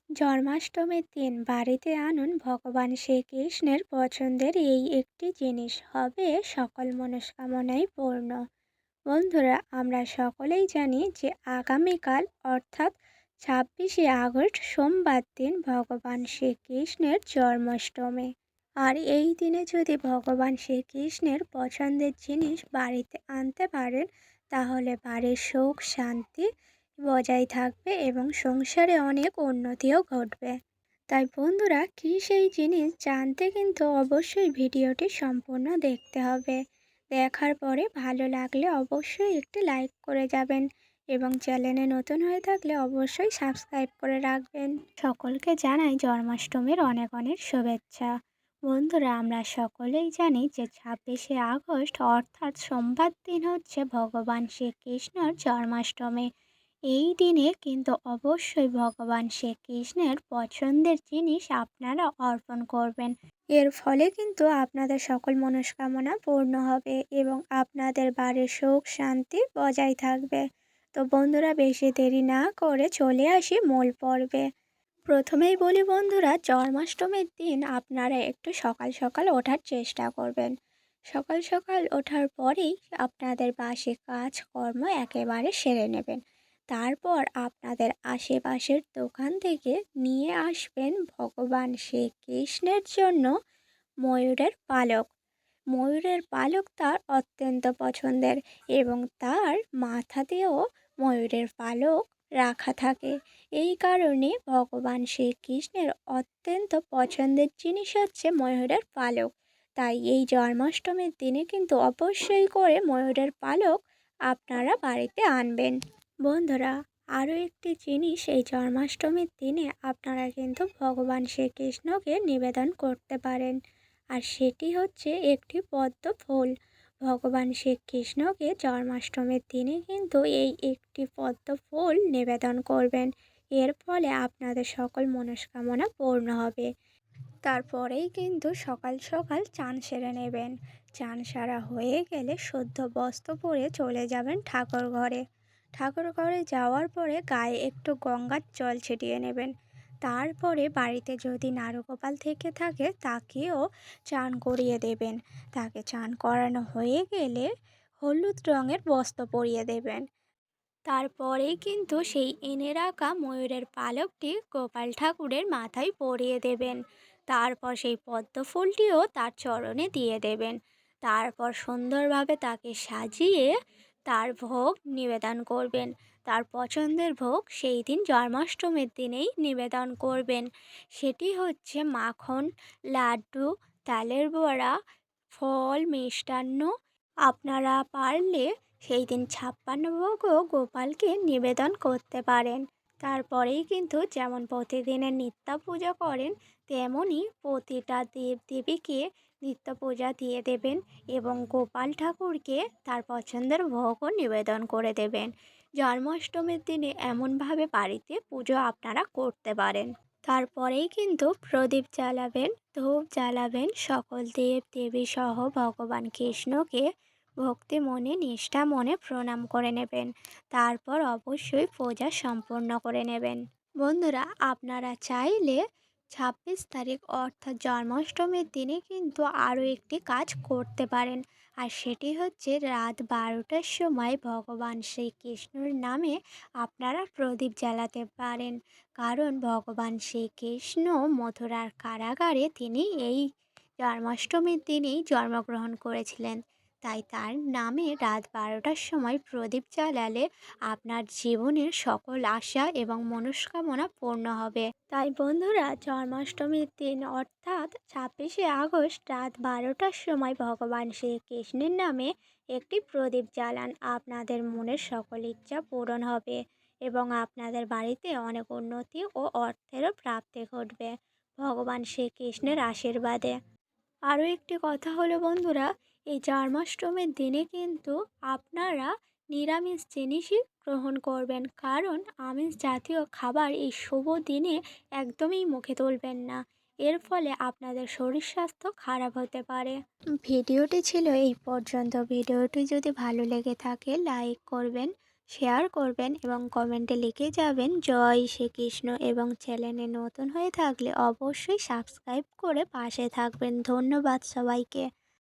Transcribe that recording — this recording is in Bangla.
জন্মাষ্টমীর দিন বাড়িতে আনুন ভগবান শ্রীকৃষ্ণের পছন্দের এই একটি জিনিস, হবে সকল মনস্কামনাই পূর্ণ। বন্ধুরা, আমরা সকলেই জানি যে আগামীকাল অর্থাৎ 26শে আগস্ট সোমবার দিন ভগবান শ্রীকৃষ্ণের জন্মাষ্টমী। আর এই দিনে যদি ভগবান শ্রীকৃষ্ণের পছন্দের জিনিস বাড়িতে আনতে পারেন, তাহলে বাড়ির সুখ শান্তি বজায় থাকবে এবং সংসারে অনেক উন্নতিও ঘটবে। তাই বন্ধুরা, কী সেই জিনিস জানতে কিন্তু অবশ্যই ভিডিওটি সম্পূর্ণ দেখতে হবে। দেখার পরে ভালো লাগলে অবশ্যই একটি লাইক করে যাবেন এবং চ্যানেলে নতুন হয়ে থাকলে অবশ্যই সাবস্ক্রাইব করে রাখবেন। সকলকে জানাই জন্মাষ্টমীর অনেক অনেক শুভেচ্ছা। বন্ধুরা, আমরা সকলেই জানি যে 26শে আগস্ট অর্থাৎ সোমবার দিন হচ্ছে ভগবান শ্রীকৃষ্ণর জন্মাষ্টমী। এই দিনে কিন্তু অবশ্যই ভগবান শ্রীকৃষ্ণের পছন্দের জিনিস আপনারা অর্পণ করবেন। এর ফলে কিন্তু আপনাদের সকল মনস্কামনা পূর্ণ হবে এবং আপনাদের বাড়ির সুখ শান্তি বজায় থাকবে। তো বন্ধুরা, বেশি দেরি না করে চলে আসি মূল পর্বে। প্রথমেই বলি বন্ধুরা, জন্মাষ্টমীর দিন আপনারা একটু সকাল সকাল ওঠার চেষ্টা করবেন। সকাল সকাল ওঠার পরেই আপনাদের বাসি কাজকর্ম একেবারে সেরে নেবেন। তারপর আপনাদের আশেপাশের দোকান থেকে নিয়ে আসবেন ভগবান শ্রীকৃষ্ণের জন্য ময়ূরের পালক। ময়ূরের পালক তার অত্যন্ত পছন্দের এবং তার মাথাতেও ময়ূরের পালক রাখা থাকে। এই কারণে ভগবান শ্রীকৃষ্ণের অত্যন্ত পছন্দের জিনিস হচ্ছে ময়ূরের পালক। তাই এই জন্মাষ্টমীর দিনে কিন্তু অবশ্যই করে ময়ূরের পালক আপনারা বাড়িতে আনবেন। বন্ধুরা, আরও একটি জিনিস এই জন্মাষ্টমীর দিনে আপনারা কিন্তু ভগবান শ্রীকৃষ্ণকে নিবেদন করতে পারেন, আর সেটি হচ্ছে একটি পদ্ম ফুল। ভগবান শ্রীকৃষ্ণকে জন্মাষ্টমীর দিনে কিন্তু এই একটি পদ্ম ফুল নিবেদন করবেন। এর ফলে আপনাদের সকল মনস্কামনা পূর্ণ হবে। তারপরেই কিন্তু সকাল সকাল চান সেরে নেবেন। চান সারা হয়ে গেলে শুদ্ধ বস্ত্র পরে চলে যাবেন ঠাকুর ঘরে। ঠাকুর ঘরে যাওয়ার পরে গায়ে একটু গঙ্গার জল ছিটিয়ে নেবেন। তারপরে বাড়িতে যদি নারুগোপাল থেকে থাকে তাকেও চান করিয়ে দেবেন। তাকে চান করানো হয়ে গেলে হলুদ রঙের বস্ত্র পরিয়ে দেবেন। তারপরেই কিন্তু সেই এনে রাখা ময়ূরের পালকটি গোপাল ঠাকুরের মাথায় পরিয়ে দেবেন। তারপর সেই পদ্ম ফুলটিও তার চরণে দিয়ে দেবেন। তারপর সুন্দরভাবে তাকে সাজিয়ে তার ভোগ নিবেদন করবেন। তার পছন্দের ভোগ সেই দিন জন্মাষ্টমীর দিনেই নিবেদন করবেন। সেটি হচ্ছে মাখন, লাড্ডু, তালের বড়া, ফল, মিষ্টান্ন। আপনারা পারলে সেই দিন 56 ভোগও গোপালকে নিবেদন করতে পারেন। তারপরেই কিন্তু যেমন প্রতিদিনের নিত্য পূজা করেন, তেমনই প্রতিটা দেবদেবীকে নিত্য পূজা দিয়ে দেবেন এবং গোপাল ঠাকুরকে তার পছন্দের ভোগও নিবেদন করে দেবেন। জন্মাষ্টমীর দিনে এমনভাবে বাড়িতে পুজো আপনারা করতে পারেন। তারপরেই কিন্তু প্রদীপ জ্বালাবেন, ধূপ জ্বালাবেন, সকল দেব দেবী সহ ভগবান কৃষ্ণকে ভক্তি মনে নিষ্ঠা মনে প্রণাম করে নেবেন। তারপর অবশ্যই পূজা সম্পূর্ণ করে নেবেন। বন্ধুরা, আপনারা চাইলে 26 তারিখ অর্থাৎ জন্মাষ্টমীর দিনে কিন্তু আরও একটি কাজ করতে পারেন, আর সেটি হচ্ছে রাত 12টার সময় ভগবান শ্রীকৃষ্ণর নামে আপনারা প্রদীপ জ্বালাতে পারেন। কারণ ভগবান শ্রীকৃষ্ণ মথুরার কারাগারে তিনি এই জন্মাষ্টমীর দিনেই জন্মগ্রহণ করেছিলেন। তাই তার নামে রাত 12টার সময় প্রদীপ জ্বালালে আপনার জীবনের সকল আশা এবং মনস্কামনা পূর্ণ হবে। তাই বন্ধুরা, জন্মাষ্টমীর দিন অর্থাৎ 26শে আগস্ট রাত 12টার সময় ভগবান শ্রীকৃষ্ণের নামে একটি প্রদীপ জ্বালান। আপনাদের মনের সকল ইচ্ছা পূরণ হবে এবং আপনাদের বাড়িতে অনেক উন্নতি ও অর্থেরও প্রাপ্তি ঘটবে ভগবান শ্রীকৃষ্ণের আশীর্বাদে। আরও একটি কথা হলো বন্ধুরা, এই জন্মাষ্টমীর দিনে কিন্তু আপনারা নিরামিষ জিনিসই গ্রহণ করবেন, কারণ আমিষ জাতীয় খাবার এই শুভ দিনে একদমই মুখে তুলবেন না। এর ফলে আপনাদের শরীর স্বাস্থ্য খারাপ হতে পারে। ভিডিওটি ছিল এই পর্যন্ত। ভিডিওটি যদি ভালো লেগে থাকে লাইক করবেন, শেয়ার করবেন এবং কমেন্টে লিখে যাবেন জয় শ্রীকৃষ্ণ, এবং চ্যানেলে নতুন হয়ে থাকলে অবশ্যই সাবস্ক্রাইব করে পাশে থাকবেন। ধন্যবাদ সবাইকে।